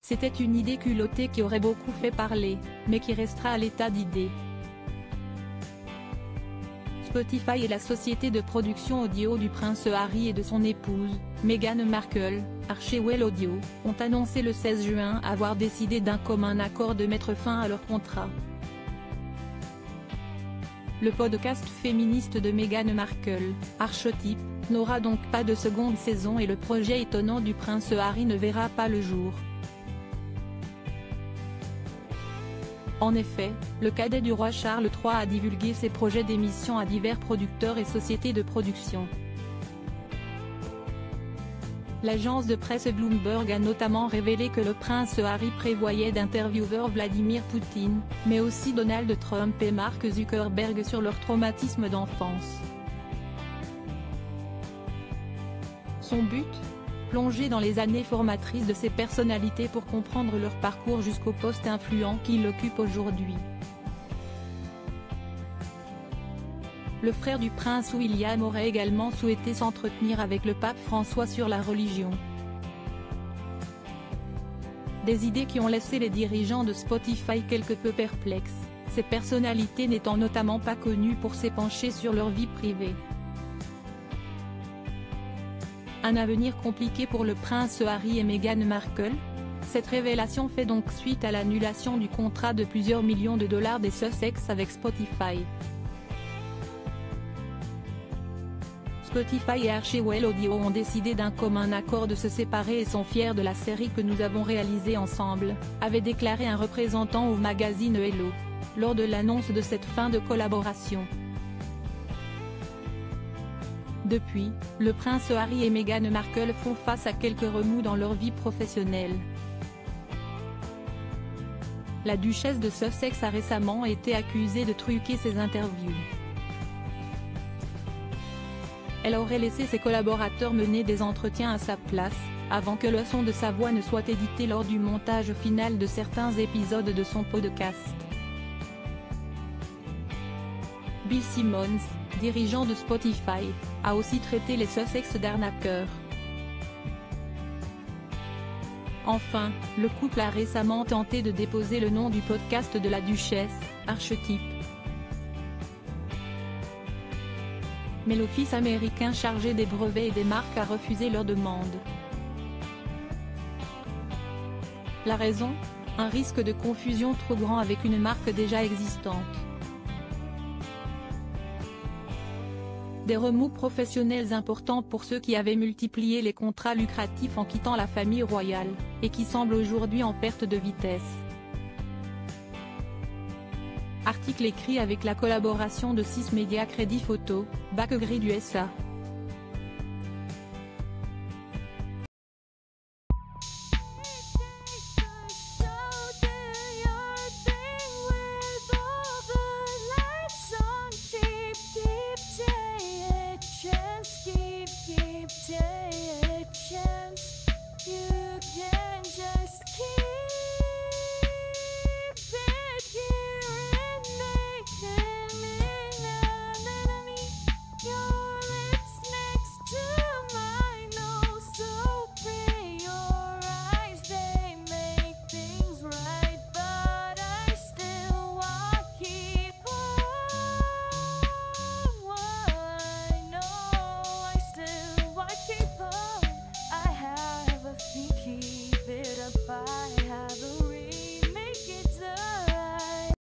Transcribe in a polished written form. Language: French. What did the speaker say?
C'était une idée culottée qui aurait beaucoup fait parler, mais qui restera à l'état d'idée. Spotify et la société de production audio du prince Harry et de son épouse, Meghan Markle, Archewell Audio, ont annoncé le 16 juin avoir décidé d'un commun accord de mettre fin à leur contrat. Le podcast féministe de Meghan Markle, Archetype, n'aura donc pas de seconde saison et le projet étonnant du prince Harry ne verra pas le jour. En effet, le cadet du roi Charles III a divulgué ses projets d'émission à divers producteurs et sociétés de production. L'agence de presse Bloomberg a notamment révélé que le prince Harry prévoyait d'interviewer Vladimir Poutine, mais aussi Donald Trump et Mark Zuckerberg sur leur traumatisme d'enfance. Son but ? Plonger dans les années formatrices de ces personnalités pour comprendre leur parcours jusqu'au poste influent qu'il occupe aujourd'hui. Le frère du prince William aurait également souhaité s'entretenir avec le pape François sur la religion. Des idées qui ont laissé les dirigeants de Spotify quelque peu perplexes, ces personnalités n'étant notamment pas connues pour s'épancher sur leur vie privée. Un avenir compliqué pour le prince Harry et Meghan Markle ? Cette révélation fait donc suite à l'annulation du contrat de plusieurs millions de dollars des Sussex avec Spotify. Spotify et Archewell Audio ont décidé d'un commun accord de se séparer et sont fiers de la série que nous avons réalisée ensemble, avait déclaré un représentant au magazine Hello, lors de l'annonce de cette fin de collaboration. Depuis, le prince Harry et Meghan Markle font face à quelques remous dans leur vie professionnelle. La duchesse de Sussex a récemment été accusée de truquer ses interviews. Elle aurait laissé ses collaborateurs mener des entretiens à sa place, avant que le son de sa voix ne soit édité lors du montage final de certains épisodes de son podcast. Bill Simmons, dirigeant de Spotify, a aussi traité les Sussex d'arnaqueurs. Enfin, le couple a récemment tenté de déposer le nom du podcast de la duchesse, Archetype. Mais l'office américain chargé des brevets et des marques a refusé leur demande. La raison ? Un risque de confusion trop grand avec une marque déjà existante. Des remous professionnels importants pour ceux qui avaient multiplié les contrats lucratifs en quittant la famille royale, et qui semblent aujourd'hui en perte de vitesse. Article écrit avec la collaboration de 6 médias Crédit Photo, Backgrid USA.